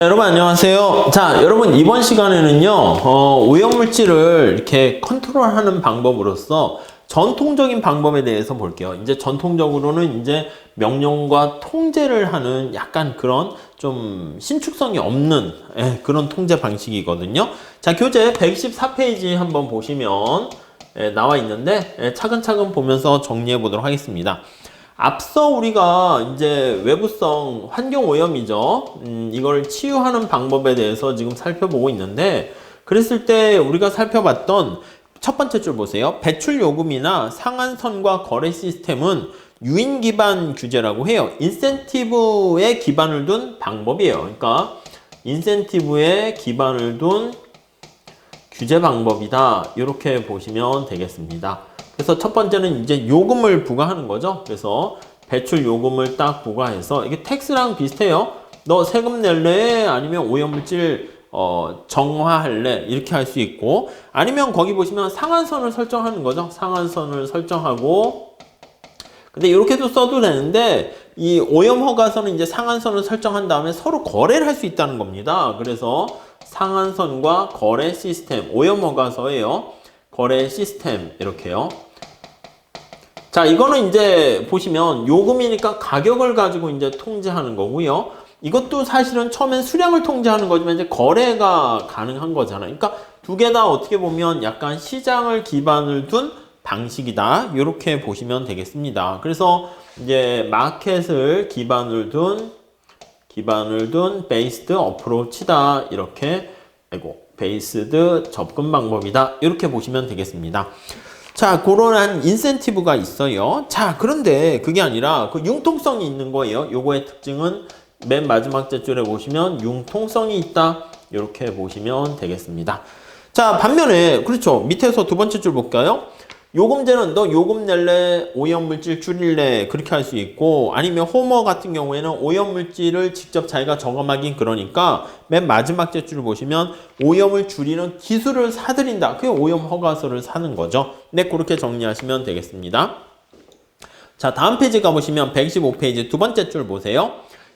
여러분 안녕하세요. 자, 여러분 이번 시간에는요, 오염물질을 이렇게 컨트롤하는 방법으로서 전통적인 방법에 대해서 볼게요. 이제 전통적으로는 이제 명령과 통제를 하는 약간 그런 좀 신축성이 없는 그런 통제 방식이거든요. 자, 교재 114페이지 한번 보시면 나와 있는데 차근차근 보면서 정리해 보도록 하겠습니다. 앞서 우리가 이제 외부성 환경 오염이죠. 이걸 치유하는 방법에 대해서 지금 살펴보고 있는데, 그랬을 때 우리가 살펴봤던 첫 번째 줄 보세요. 배출 요금이나 상한선과 거래 시스템은 유인 기반 규제라고 해요. 인센티브에 기반을 둔 방법이에요. 그러니까 인센티브에 기반을 둔 규제 방법이다. 이렇게 보시면 되겠습니다. 그래서 첫 번째는 이제 요금을 부과하는 거죠. 그래서 배출 요금을 딱 부과해서, 이게 텍스랑 비슷해요. 너 세금 낼래? 아니면 오염물질 정화할래? 이렇게 할 수 있고, 아니면 거기 보시면 상한선을 설정하는 거죠. 상한선을 설정하고, 근데 이렇게도 써도 되는데, 이 오염 허가서는 이제 상한선을 설정한 다음에 서로 거래를 할 수 있다는 겁니다. 그래서 상한선과 거래 시스템, 오염 허가서예요. 거래 시스템, 이렇게요. 자, 이거는 이제 보시면 요금이니까 가격을 가지고 이제 통제하는 거고요. 이것도 사실은 처음엔 수량을 통제하는 거지만 이제 거래가 가능한 거잖아요. 그러니까 두 개 다 어떻게 보면 약간 시장을 기반을 둔 방식이다. 이렇게 보시면 되겠습니다. 그래서 이제 마켓을 기반을 둔 베이스드 어프로치다. 이렇게 베이스드 접근 방법이다. 이렇게 보시면 되겠습니다. 자, 그런 인센티브가 있어요. 자, 그런데 그게 아니라 그 융통성이 있는 거예요. 요거의 특징은 맨 마지막 줄에 보시면 융통성이 있다. 이렇게 보시면 되겠습니다. 자, 반면에 그렇죠. 밑에서 두 번째 줄 볼까요? 요금제는 너 요금 낼래, 오염물질 줄일래, 그렇게 할 수 있고, 아니면 홈워 같은 경우에는 오염물질을 직접 자기가 점검하긴 그러니까 맨 마지막 줄을 보시면 오염을 줄이는 기술을 사들인다. 그게 오염 허가서를 사는 거죠. 네, 그렇게 정리하시면 되겠습니다. 자, 다음 페이지 가보시면 115페이지 두 번째 줄 보세요.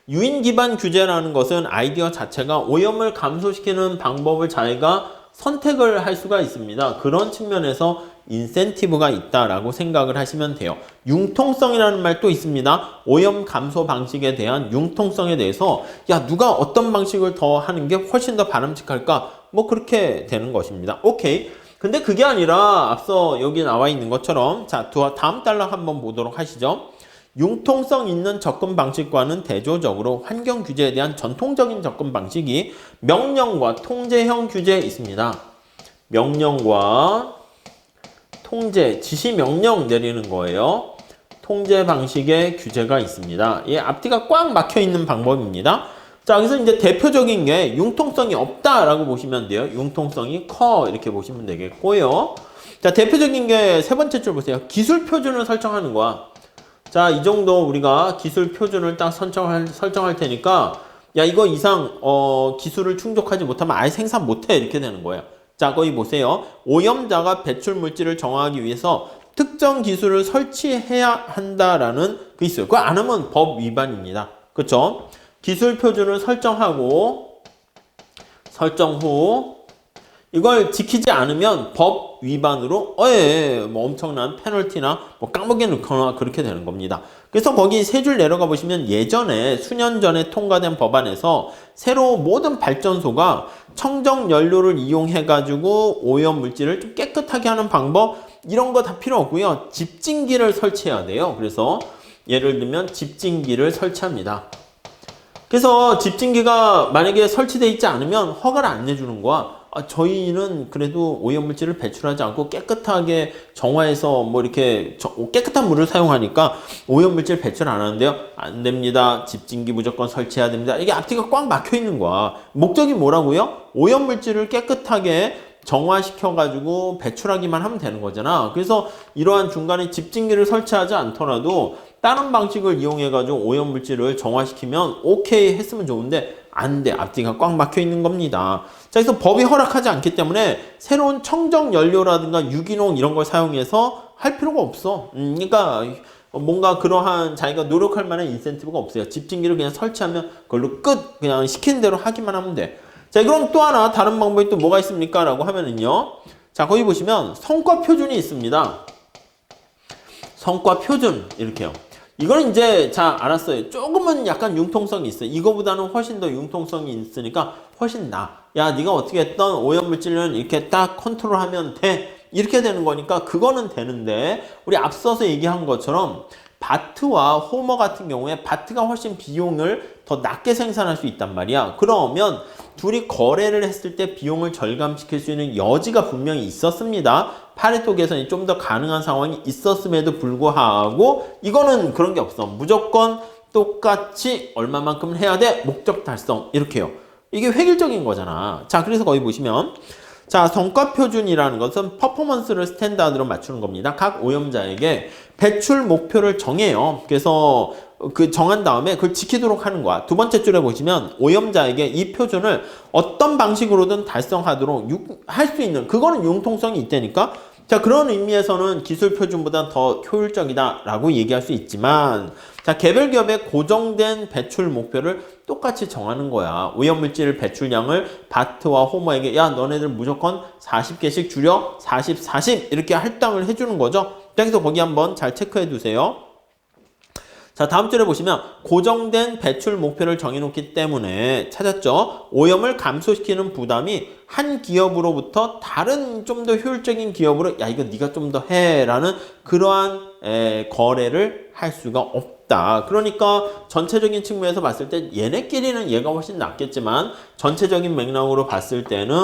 유인 기반 규제라는 것은 아이디어 자체가 오염을 감소시키는 방법을 자기가 선택을 할 수가 있습니다. 그런 측면에서 인센티브가 있다라고 생각을 하시면 돼요. 융통성이라는 말도 있습니다. 오염 감소 방식에 대한 융통성에 대해서 야, 누가 어떤 방식을 더 하는 게 훨씬 더 바람직할까? 뭐 그렇게 되는 것입니다. 오케이. 근데 그게 아니라 앞서 여기 나와 있는 것처럼, 자, 다음 단락 한번 보도록 하시죠. 융통성 있는 접근 방식과는 대조적으로 환경 규제에 대한 전통적인 접근 방식이 명령과 통제형 규제에 있습니다. 명령과 통제, 지시 명령 내리는 거예요. 통제 방식의 규제가 있습니다. 이 앞뒤가 꽉 막혀 있는 방법입니다. 자, 그래서 이제 대표적인 게 융통성이 없다라고 보시면 돼요. 융통성이 커, 이렇게 보시면 되겠고요. 자, 대표적인 게 세 번째 줄 보세요. 기술 표준을 설정하는 거야. 자, 이 정도 우리가 기술 표준을 딱 설정할 테니까, 야, 이거 이상 기술을 충족하지 못하면 아예 생산 못해, 이렇게 되는 거예요. 자, 거기 보세요. 오염자가 배출 물질을 정화하기 위해서 특정 기술을 설치해야 한다라는 그 있어요. 그거 안 하면 법 위반입니다. 그렇죠? 기술 표준을 설정하고 설정 후 이걸 지키지 않으면 법 위반으로 뭐 엄청난 페널티나 뭐 깜빡이 넣거나 그렇게 되는 겁니다. 그래서 거기 세 줄 내려가 보시면 예전에 수년 전에 통과된 법안에서 새로 모든 발전소가 청정 연료를 이용해 가지고 오염 물질을 좀 깨끗하게 하는 방법, 이런 거 다 필요 없고요. 집진기를 설치해야 돼요. 그래서 예를 들면 집진기를 설치합니다. 그래서 집진기가 만약에 설치되어 있지 않으면 허가를 안 내주는 거야. 저희는 그래도 오염물질을 배출하지 않고 깨끗하게 정화해서 뭐 이렇게 깨끗한 물을 사용하니까 오염물질 배출 안 하는데요. 안 됩니다. 집진기 무조건 설치해야 됩니다. 이게 앞뒤가 꽉 막혀 있는 거야. 목적이 뭐라고요? 오염물질을 깨끗하게 정화시켜가지고 배출하기만 하면 되는 거잖아. 그래서 이러한 중간에 집진기를 설치하지 않더라도 다른 방식을 이용해가지고 오염물질을 정화시키면 오케이 했으면 좋은데 안 돼. 앞뒤가 꽉 막혀 있는 겁니다. 자, 그래서 법이 허락하지 않기 때문에 새로운 청정 연료라든가 유기농 이런 걸 사용해서 할 필요가 없어. 그러니까 뭔가 그러한 자기가 노력할 만한 인센티브가 없어요. 집진기를 그냥 설치하면 그걸로 끝! 그냥 시키는 대로 하기만 하면 돼. 자, 그럼 또 하나 다른 방법이 또 뭐가 있습니까? 라고 하면은요. 자, 거기 보시면 성과 표준이 있습니다. 성과 표준 이렇게요. 이거는 이제 자 알았어요. 조금은 약간 융통성이 있어요. 이거보다는 훨씬 더 융통성이 있으니까 훨씬 나. 야, 네가 어떻게 했던 오염물질은 이렇게 딱 컨트롤하면 돼. 이렇게 되는 거니까 그거는 되는데 우리 앞서서 얘기한 것처럼 바트와 호머 같은 경우에 바트가 훨씬 비용을 더 낮게 생산할 수 있단 말이야. 그러면 둘이 거래를 했을 때 비용을 절감시킬 수 있는 여지가 분명히 있었습니다. 파레토 계산이 좀 더 가능한 상황이 있었음에도 불구하고 이거는 그런 게 없어. 무조건 똑같이 얼마만큼 해야 돼? 목적 달성. 이렇게요. 이게 획일적인 거잖아. 자, 그래서 거기 보시면 자, 성과 표준이라는 것은 퍼포먼스를 스탠다드로 맞추는 겁니다. 각 오염자에게 배출 목표를 정해요. 그래서 그 정한 다음에 그걸 지키도록 하는 거야. 두 번째 줄에 보시면 오염자에게 이 표준을 어떤 방식으로든 달성하도록 할 수 있는 그거는 융통성이 있다니까. 자, 그런 의미에서는 기술 표준보다 더 효율적이다라고 얘기할 수 있지만 자, 개별 기업의 고정된 배출 목표를 똑같이 정하는 거야. 오염물질 배출량을 바트와 호머에게 야, 너네들 무조건 40개씩 줄여 40, 40 이렇게 할당을 해주는 거죠. 그래서 거기 한번 잘 체크해 두세요. 자, 다음 줄에 보시면 고정된 배출 목표를 정해놓기 때문에 찾았죠? 오염을 감소시키는 부담이 한 기업으로부터 다른 좀 더 효율적인 기업으로 야, 이거 네가 좀 더 해라는 그러한 거래를 할 수가 없다. 그러니까 전체적인 측면에서 봤을 때 얘네끼리는 얘가 훨씬 낫겠지만 전체적인 맥락으로 봤을 때는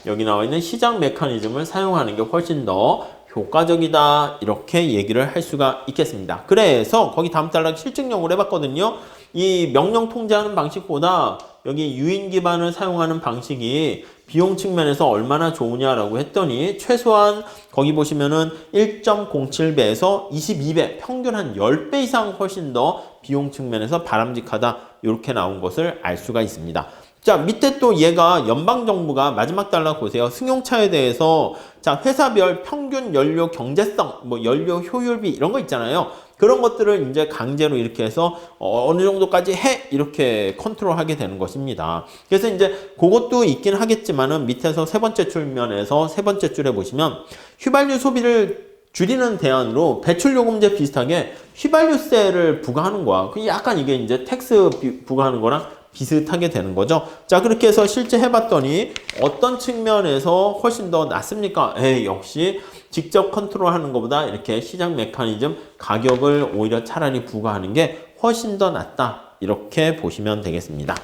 여기 나와 있는 시장 메커니즘을 사용하는 게 훨씬 더 효과적이다 이렇게 얘기를 할 수가 있겠습니다. 그래서 거기 다음 단락 실증용을 해봤거든요. 이 명령 통제하는 방식보다 여기 유인 기반을 사용하는 방식이 비용 측면에서 얼마나 좋으냐라고 했더니 최소한 거기 보시면은 1.07배에서 22배 평균 한 10배 이상 훨씬 더 비용 측면에서 바람직하다 이렇게 나온 것을 알 수가 있습니다. 자, 밑에 또 얘가 연방정부가 마지막 단락 보세요. 승용차에 대해서 자, 회사별 평균 연료 경제성, 뭐 연료 효율비 이런 거 있잖아요. 그런 것들을 이제 강제로 이렇게 해서 어느 정도까지 해 이렇게 컨트롤하게 되는 것입니다. 그래서 이제 그것도 있긴 하겠지만은 밑에서 세 번째 줄면에서 세 번째 줄에 보시면 휘발유 소비를 줄이는 대안으로 배출요금제 비슷하게 휘발유세를 부과하는 거야. 그 약간 이게 이제 텍스 부과하는 거랑 비슷하게 되는 거죠. 자, 그렇게 해서 실제 해봤더니 어떤 측면에서 훨씬 더 낫습니까? 역시 직접 컨트롤하는 것보다 이렇게 시장 메커니즘 가격을 오히려 차라리 부과하는 게 훨씬 더 낫다. 이렇게 보시면 되겠습니다.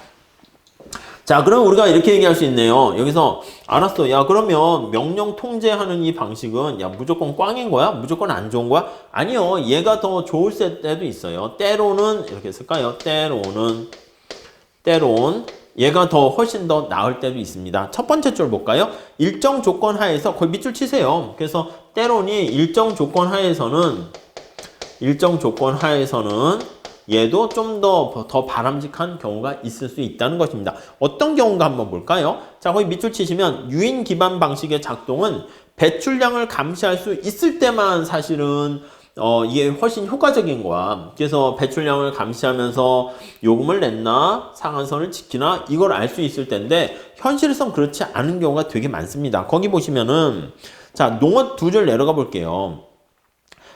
자, 그럼 우리가 이렇게 얘기할 수 있네요. 여기서 알았어. 야, 그러면 명령 통제하는 이 방식은 야, 무조건 꽝인 거야? 무조건 안 좋은 거야? 아니요. 얘가 더 좋을 때도 있어요. 때로는 이렇게 쓸까요? 때론 얘가 더 훨씬 더 나을 때도 있습니다. 첫 번째 줄 볼까요? 일정 조건 하에서 거의 밑줄 치세요. 그래서 때론이 일정 조건 하에서는 얘도 좀 더 바람직한 경우가 있을 수 있다는 것입니다. 어떤 경우가 한번 볼까요? 자, 거기 밑줄 치시면 유인 기반 방식의 작동은 배출량을 감시할 수 있을 때만 사실은 이게 훨씬 효과적인 거야. 그래서 배출량을 감시하면서 요금을 냈나 상한선을 지키나 이걸 알 수 있을 텐데 현실에선 그렇지 않은 경우가 되게 많습니다. 거기 보시면은 자, 농업 두 줄 내려가 볼게요.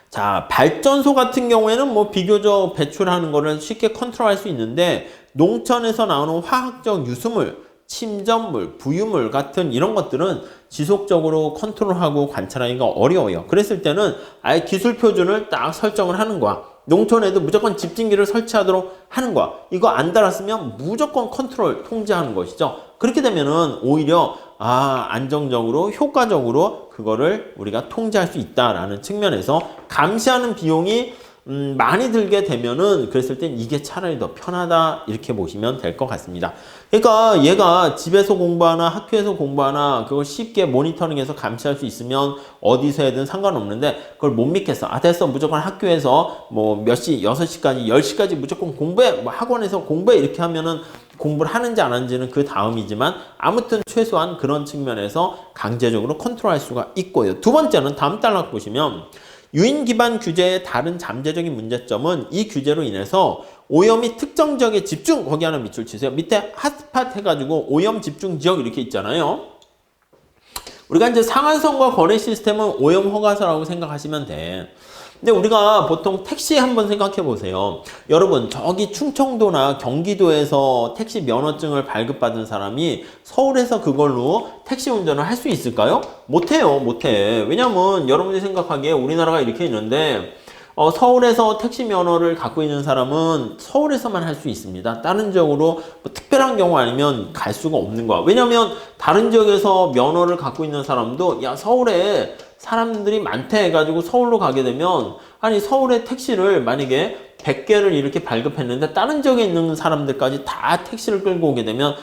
자, 발전소 같은 경우에는 뭐 비교적 배출하는 거를 쉽게 컨트롤할 수 있는데 농촌에서 나오는 화학적 유수물, 침전물, 부유물 같은 이런 것들은 지속적으로 컨트롤하고 관찰하기가 어려워요. 그랬을 때는 아예 기술 표준을 딱 설정을 하는 거야. 농촌에도 무조건 집진기를 설치하도록 하는 거야. 이거 안 달았으면 무조건 컨트롤, 통제하는 것이죠. 그렇게 되면은 오히려 안정적으로 효과적으로 그거를 우리가 통제할 수 있다라는 측면에서 감시하는 비용이 많이 들게 되면은 그랬을 땐 이게 차라리 더 편하다 이렇게 보시면 될 것 같습니다. 그러니까 얘가 집에서 공부하나 학교에서 공부하나 그걸 쉽게 모니터링해서 감시할 수 있으면 어디서 해든 상관없는데 그걸 못 믿겠어. 됐어. 무조건 학교에서 뭐 몇 시, 6시까지, 10시까지 무조건 공부해. 뭐 학원에서 공부해. 이렇게 하면은 공부를 하는지 안 하는지는 그 다음이지만 아무튼 최소한 그런 측면에서 강제적으로 컨트롤할 수가 있고요. 두 번째는 다음 단락 보시면 유인 기반 규제의 다른 잠재적인 문제점은 이 규제로 인해서 오염이 특정 지역에 집중, 거기 하나 밑줄 치세요. 밑에 핫스팟 해가지고 오염 집중 지역 이렇게 있잖아요. 우리가 이제 상한선과 거래 시스템은 오염 허가서라고 생각하시면 돼. 근데 우리가 보통 택시 한번 생각해 보세요. 여러분, 저기 충청도나 경기도에서 택시 면허증을 발급받은 사람이 서울에서 그걸로 택시 운전을 할 수 있을까요? 못해요, 못해. 왜냐면 여러분이 생각하기에 우리나라가 이렇게 있는데 서울에서 택시 면허를 갖고 있는 사람은 서울에서만 할 수 있습니다. 다른 지역으로 뭐 특별한 경우 아니면 갈 수가 없는 거야. 왜냐면 다른 지역에서 면허를 갖고 있는 사람도 야, 서울에 사람들이 많대 해가지고 서울로 가게 되면 아니 서울에 택시를 만약에 100개를 이렇게 발급했는데 다른 지역에 있는 사람들까지 다 택시를 끌고 오게 되면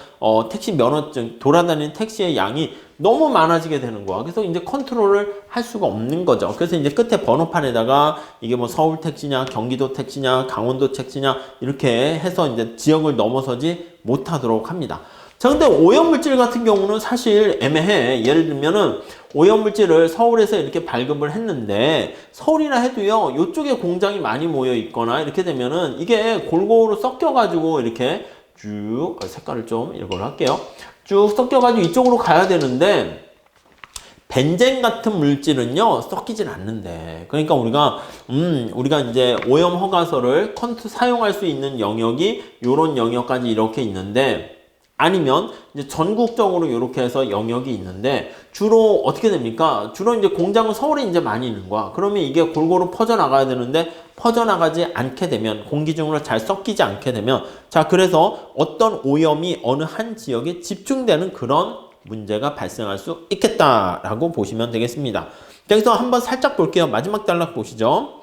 택시 면허증 돌아다니는 택시의 양이 너무 많아지게 되는 거야. 그래서 이제 컨트롤을 할 수가 없는 거죠. 그래서 이제 끝에 번호판에다가 이게 뭐 서울 택시냐, 경기도 택시냐, 강원도 택시냐 이렇게 해서 이제 지역을 넘어서지 못하도록 합니다. 자, 근데 오염물질 같은 경우는 사실 애매해. 예를 들면은 오염물질을 서울에서 이렇게 발급을 했는데 서울이라 해도요, 이쪽에 공장이 많이 모여 있거나 이렇게 되면은 이게 골고루 섞여가지고 이렇게 쭉, 색깔을 좀 이걸로 할게요. 쭉 섞여가지고 이쪽으로 가야 되는데 벤젠 같은 물질은요, 섞이진 않는데. 그러니까 우리가 이제 오염 허가서를 사용할 수 있는 영역이 요런 영역까지 이렇게 있는데 아니면 이제 전국적으로 이렇게 해서 영역이 있는데 주로 어떻게 됩니까? 주로 이제 공장은 서울에 이제 많이 있는 거야. 그러면 이게 골고루 퍼져나가야 되는데 퍼져나가지 않게 되면 공기 중으로 잘 섞이지 않게 되면 자, 그래서 어떤 오염이 어느 한 지역에 집중되는 그런 문제가 발생할 수 있겠다라고 보시면 되겠습니다. 여기서 한번 살짝 볼게요. 마지막 단락 보시죠.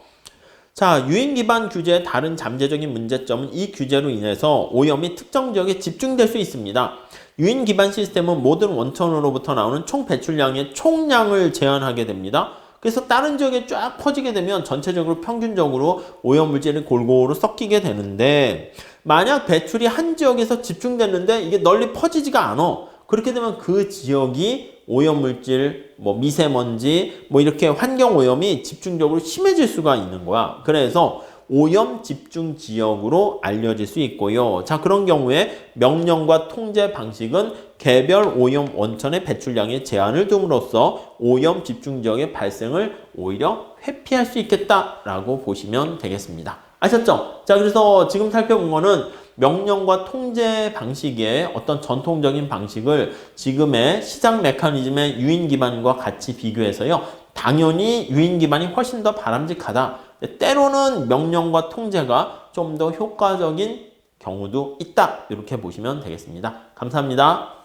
자, 유인 기반 규제의 다른 잠재적인 문제점은 이 규제로 인해서 오염이 특정 지역에 집중될 수 있습니다. 유인 기반 시스템은 모든 원천으로부터 나오는 총 배출량의 총량을 제한하게 됩니다. 그래서 다른 지역에 쫙 퍼지게 되면 전체적으로 평균적으로 오염물질이 골고루 섞이게 되는데 만약 배출이 한 지역에서 집중됐는데 이게 널리 퍼지지가 않아. 그렇게 되면 그 지역이 오염물질, 뭐 미세먼지, 뭐 이렇게 환경오염이 집중적으로 심해질 수가 있는 거야. 그래서 오염 집중 지역으로 알려질 수 있고요. 자, 그런 경우에 명령과 통제 방식은 개별 오염 원천의 배출량에 제한을 둠으로써 오염 집중 지역의 발생을 오히려 회피할 수 있겠다라고 보시면 되겠습니다. 아셨죠? 자, 그래서 지금 살펴본 거는 명령과 통제 방식의 어떤 전통적인 방식을 지금의 시장 메커니즘의 유인 기반과 같이 비교해서요. 당연히 유인 기반이 훨씬 더 바람직하다. 때로는 명령과 통제가 좀 더 효과적인 경우도 있다. 이렇게 보시면 되겠습니다. 감사합니다.